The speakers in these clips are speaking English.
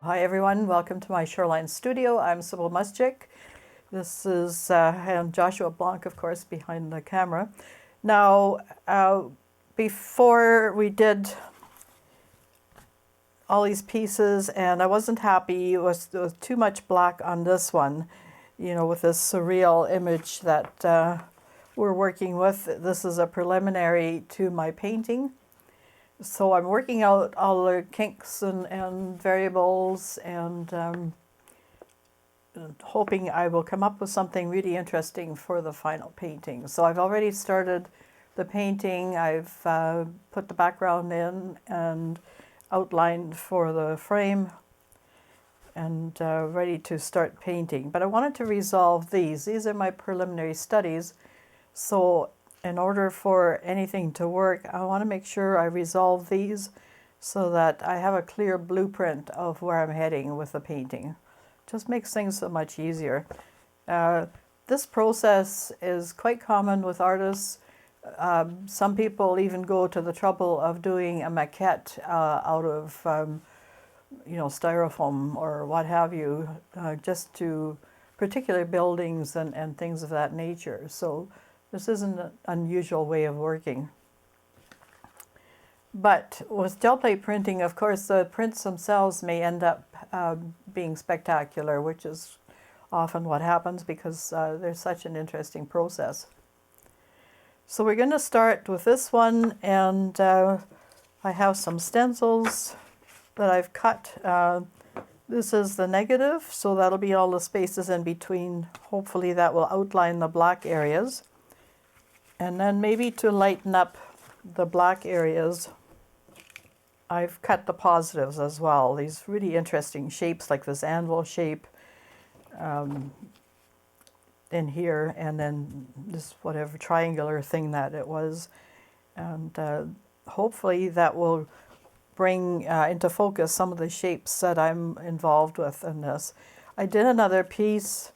Hi everyone, welcome to my Shoreline Studio. I'm Sybille Muschik. This is and Joshua Blanc, of course, behind the camera. Now, before we did all these pieces, and I wasn't happy, there was too much black on this one, you know, with this surreal image that we're working with. This is a preliminary to my painting. So I'm working out all the kinks and variables and hoping I will come up with something really interesting for the final painting. So I've already started the painting. I've put the background in and outlined for the frame and ready to start painting. But I wanted to resolve these. These are my preliminary studies. So in order for anything to work, I want to make sure I resolve these so that I have a clear blueprint of where I'm heading with the painting. Just makes things so much easier. This process is quite common with artists. Some people even go to the trouble of doing a maquette out of you know, styrofoam or what have you, just to particular buildings and things of that nature. So this isn't an unusual way of working. But with gel plate printing, of course, the prints themselves may end up being spectacular, which is often what happens because there's such an interesting process. So we're going to start with this one, and I have some stencils that I've cut. This is the negative, so that'll be all the spaces in between. Hopefully that will outline the black areas. And then maybe to lighten up the black areas, I've cut the positives as well. These really interesting shapes like this anvil shape in here, and then this whatever triangular thing that it was. And hopefully that will bring into focus some of the shapes that I'm involved with in this. I did another piece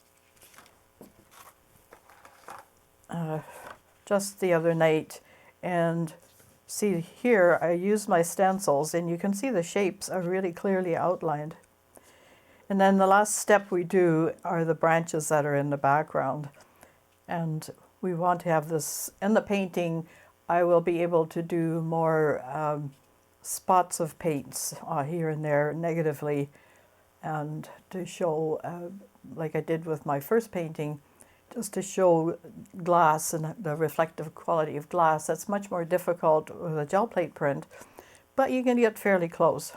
just the other night, and see here I use my stencils and you can see the shapes are really clearly outlined. And then the last step we do are the branches that are in the background, and we want to have this in the painting. I will be able to do more spots of paints here and there negatively, and to show like I did with my first painting, just to show glass and the reflective quality of glass. That's much more difficult with a gel plate print, but you can get fairly close.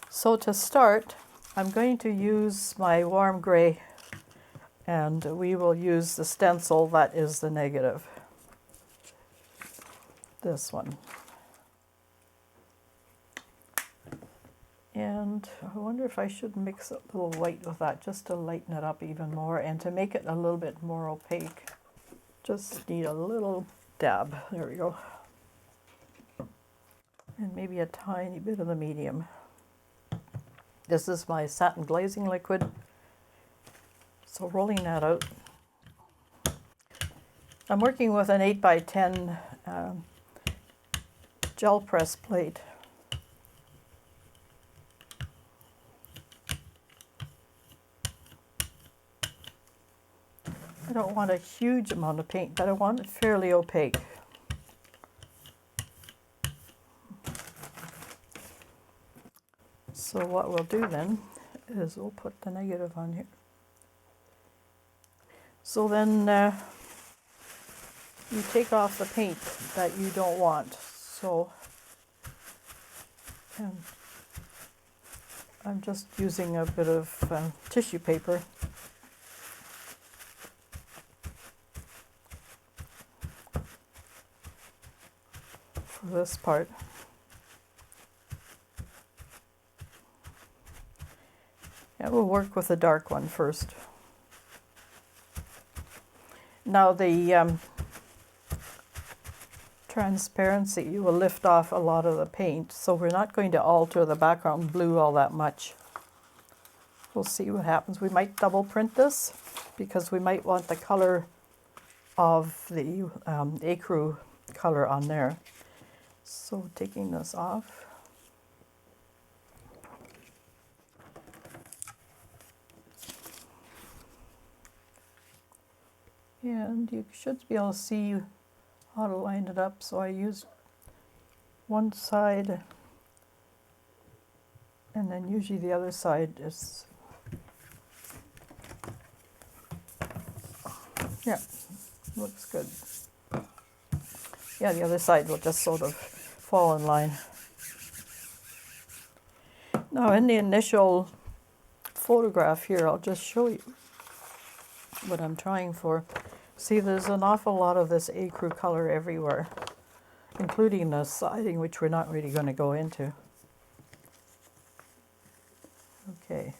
So to start, I'm going to use my warm gray, and we will use the stencil that is the negative. This one. And I wonder if I should mix a little white with that just to lighten it up even more and to make it a little bit more opaque. Just need a little dab. There we go. And maybe a tiny bit of the medium. This is my satin glazing liquid. So rolling that out. I'm working with an 8x10 gel press plate. I don't want a huge amount of paint, but I want it fairly opaque. So what we'll do then is we'll put the negative on here. So then you take off the paint that you don't want. So I'm just using a bit of tissue paper. This part. And we'll work with the dark one first. Now the transparency will lift off a lot of the paint, so we're not going to alter the background blue all that much. We'll see what happens. We might double print this because we might want the color of the ecru color on there. So taking this off, And you should be able to see how to line it up. So I used one side, and then usually the other side is, yeah, looks good. Yeah, the other side will just sort of fall in line. Now in the initial photograph here, I'll just show you what I'm trying for. See, there's an awful lot of this ecru color everywhere, including the siding, which we're not really going to go into. Okay.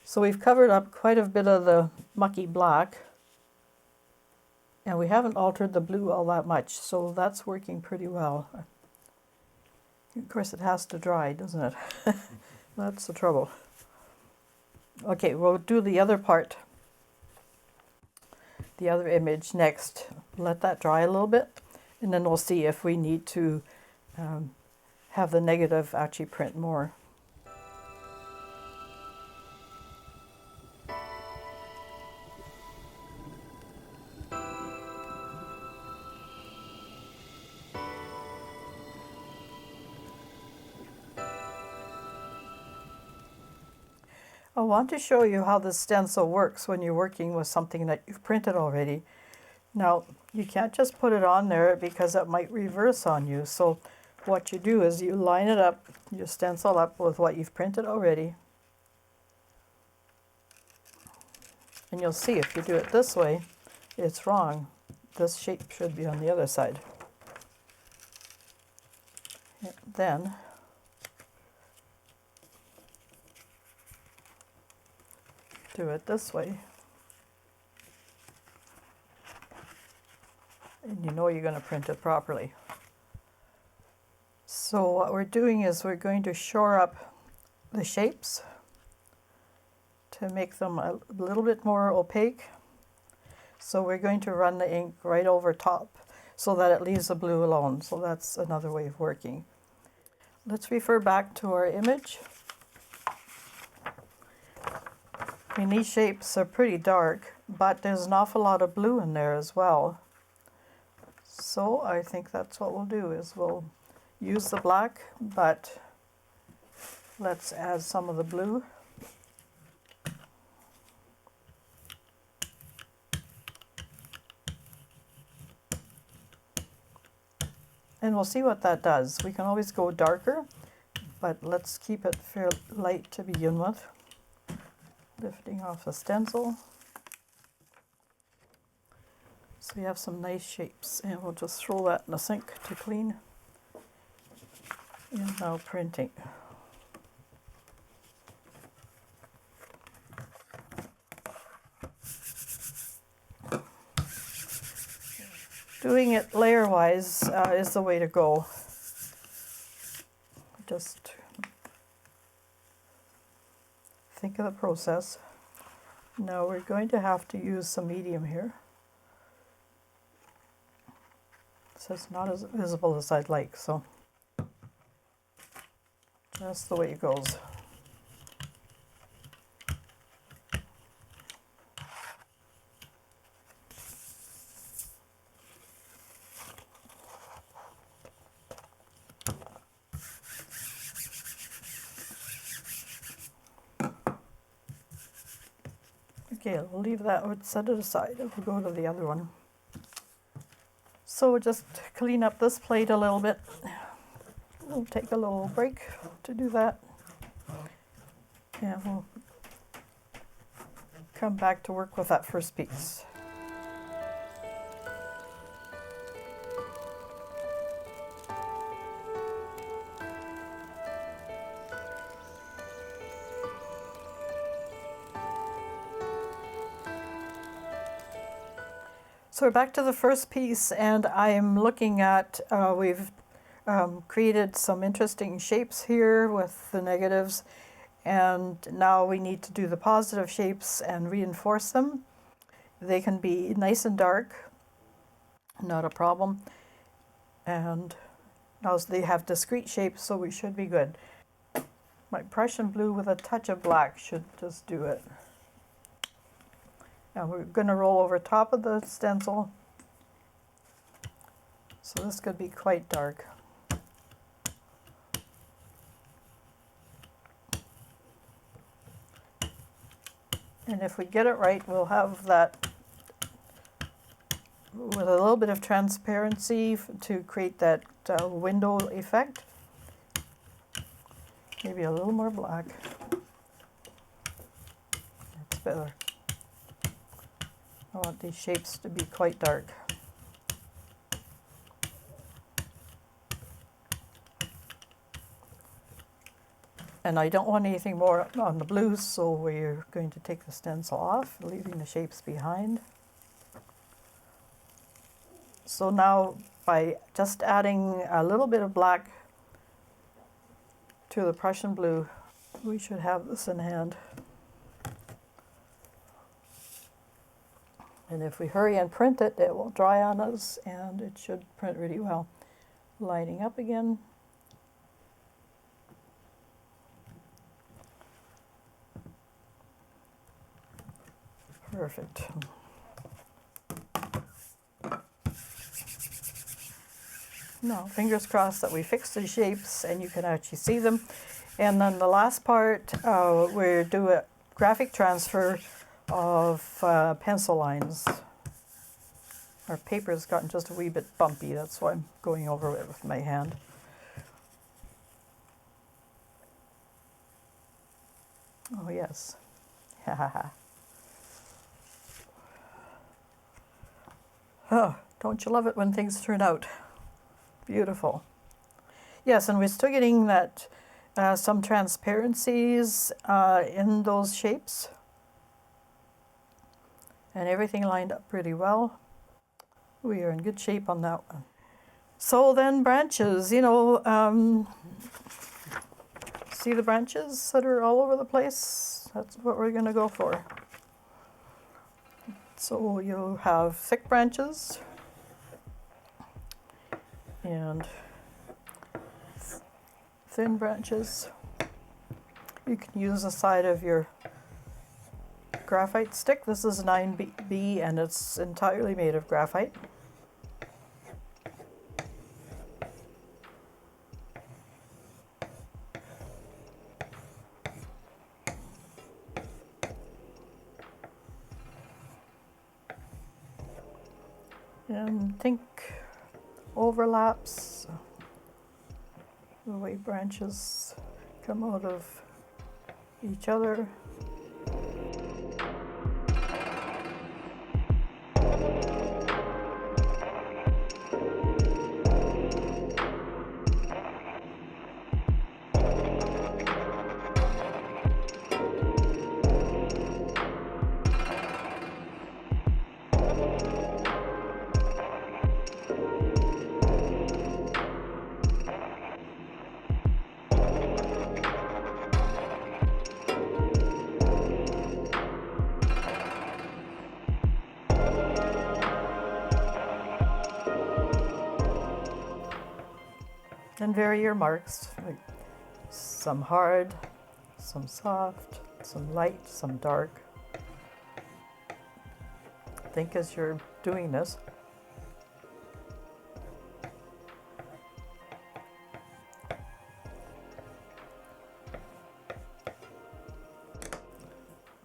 So we've covered up quite a bit of the mucky black, and we haven't altered the blue all that much, so that's working pretty well. Of course, it has to dry, doesn't it? That's the trouble. Okay, we'll do the other part, the other image next. Let that dry a little bit, and then we'll see if we need to have the negative actually print more. I want to show you how the stencil works when you're working with something that you've printed already. Now, you can't just put it on there because it might reverse on you. So what you do is you line it up, you stencil up with what you've printed already. And you'll see if you do it this way, it's wrong. This shape should be on the other side. And then do it this way, and you know you're going to print it properly. So what we're doing is we're going to shore up the shapes to make them a little bit more opaque. So we're going to run the ink right over top so that it leaves the blue alone. So that's another way of working. Let's refer back to our image. I mean, these shapes are pretty dark, but there's an awful lot of blue in there as well. So I think that's what we'll do, is we'll use the black, but let's add some of the blue. And we'll see what that does. We can always go darker, but let's keep it fairly light to begin with. Lifting off the stencil. So you have some nice shapes, and we'll just throw that in the sink to clean. And now printing. Doing it layer-wise is the way to go. Just think of the process. Now we're going to have to use some medium here. So it's not as visible as I'd like, so just the way it goes. Okay, we'll leave that, we'll set it aside, and we'll go to the other one. So we'll just clean up this plate a little bit. We'll take a little break to do that. And we'll come back to work with that first piece. So we're back to the first piece, and I'm looking at, we've created some interesting shapes here with the negatives, and now we need to do the positive shapes and reinforce them. They can be nice and dark, not a problem, and now they have discrete shapes, so we should be good. My Prussian blue with a touch of black should just do it. And we're going to roll over top of the stencil. So this could be quite dark. And if we get it right, we'll have that with a little bit of transparency to create that window effect. Maybe a little more black. That's better. I want these shapes to be quite dark. And I don't want anything more on the blues, so we're going to take the stencil off, leaving the shapes behind. So now, by just adding a little bit of black to the Prussian blue, we should have this in hand. And if we hurry and print it, it will dry on us, and it should print really well. Lining up again. Perfect. Now, fingers crossed that we fix the shapes and you can actually see them. And then the last part, we do a graphic transfer of pencil lines. Our paper's gotten just a wee bit bumpy, that's why I'm going over it with my hand. Oh yes. Oh, don't you love it when things turn out beautiful? Yes, and we're still getting that some transparencies in those shapes. And everything lined up pretty well. We are in good shape on that one. So then branches, you know, see the branches that are all over the place? That's what we're going to go for. So you'll have thick branches and thin branches. You can use the side of your graphite stick. This is 9B and it's entirely made of graphite. And think overlaps, the way branches come out of each other. And vary your marks, like some hard, some soft, some light, some dark. Think as you're doing this.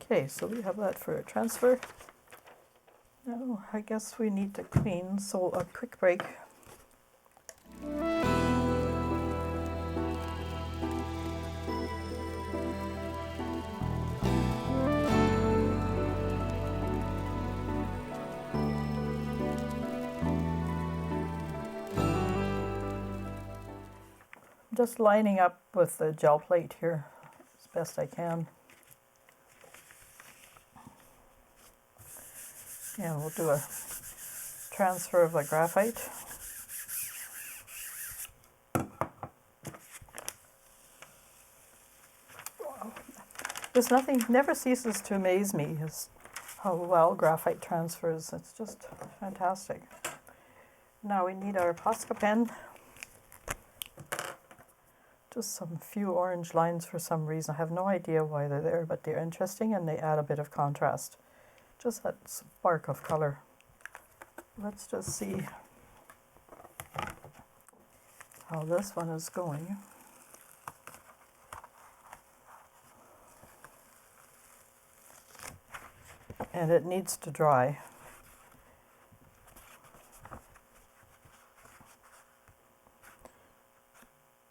Okay, so we have that for a transfer. Now I guess we need to clean, so a quick break. Just lining up with the gel plate here as best I can. And we'll do a transfer of the graphite. There's nothing, never ceases to amaze me is how well graphite transfers. It's just fantastic. Now we need our Posca pen Just some few orange lines for some reason. I have no idea why they're there, but they're interesting and they add a bit of contrast. Just that spark of color. Let's just see how this one is going. And it needs to dry.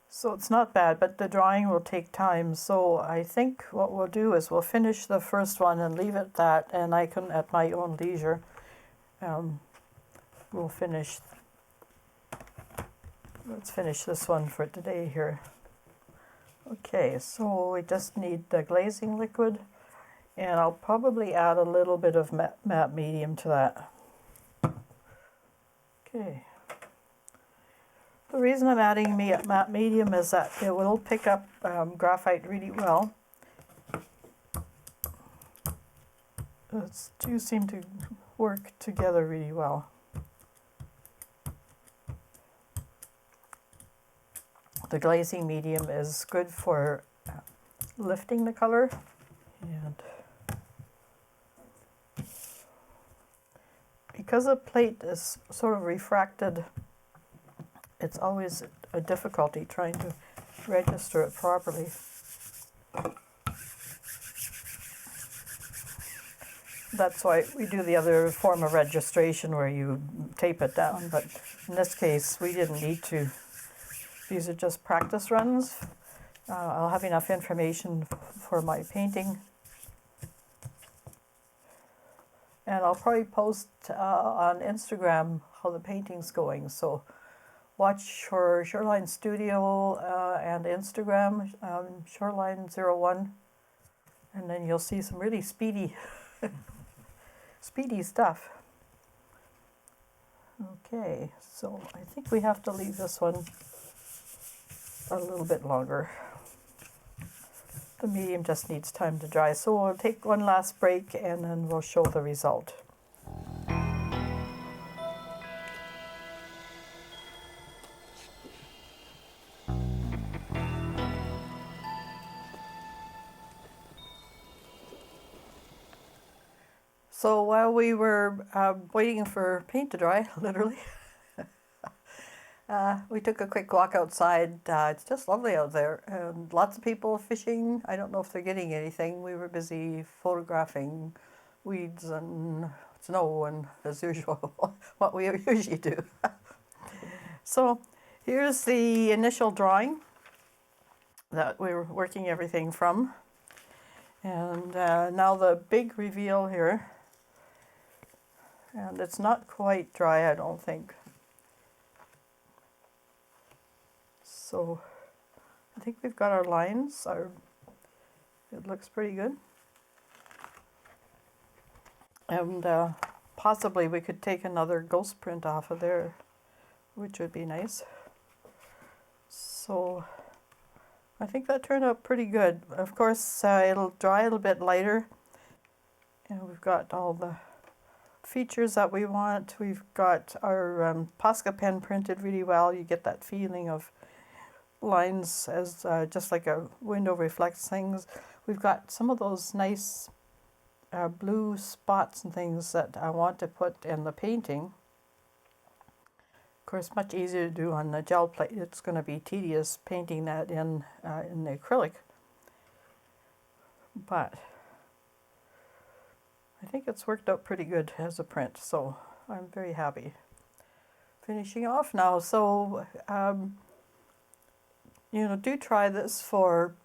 So it's not bad, but the drying will take time. So I think what we'll do is we'll finish the first one and leave it at that, and I can, at my own leisure, we'll finish. Let's finish this one for today here. Okay, so we just need the glazing liquid, and I'll probably add a little bit of matte medium to that. Okay. The reason I'm adding matte medium is that it will pick up graphite really well. The two seem to work together really well. The glazing medium is good for lifting the color, and because the plate is sort of refracted, it's always a difficulty trying to register it properly. That's why we do the other form of registration where you tape it down, but in this case we didn't need to. These are just practice runs. I'll have enough information for my painting. And I'll probably post on Instagram how the painting's going. So watch for Shoreline Studio and Instagram, Shoreline01, and then you'll see some really speedy, speedy stuff. Okay, so I think we have to leave this one a little bit longer. The medium just needs time to dry, so we'll take one last break and then we'll show the result. So while we were waiting for paint to dry, literally, we took a quick walk outside. It's just lovely out there, and lots of people fishing. I don't know if they're getting anything. We were busy photographing weeds and snow, and as usual, what we usually do. So here's the initial drawing that we were working everything from. And now the big reveal here. And it's not quite dry, I don't think. So I think we've got our lines. It looks pretty good. And possibly we could take another ghost print off of there, which would be nice. So I think that turned out pretty good. Of course, it'll dry a little bit lighter. And we've got all the features that we want. We've got our Posca pen printed really well. You get that feeling of lines as just like a window reflects things. We've got some of those nice blue spots and things that I want to put in the painting. Of course, much easier to do on the gel plate. It's going to be tedious painting that in the acrylic. But I think it's worked out pretty good as a print, so I'm very happy. Finishing off now, so you know, do try this for,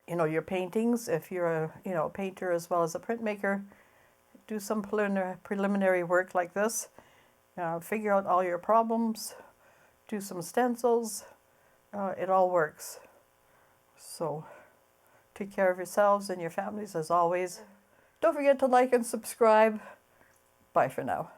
you know, your paintings. If you're a painter as well as a printmaker, do some preliminary work like this. Figure out all your problems. Do some stencils. It all works. So take care of yourselves and your families as always. Don't forget to like and subscribe. Bye for now.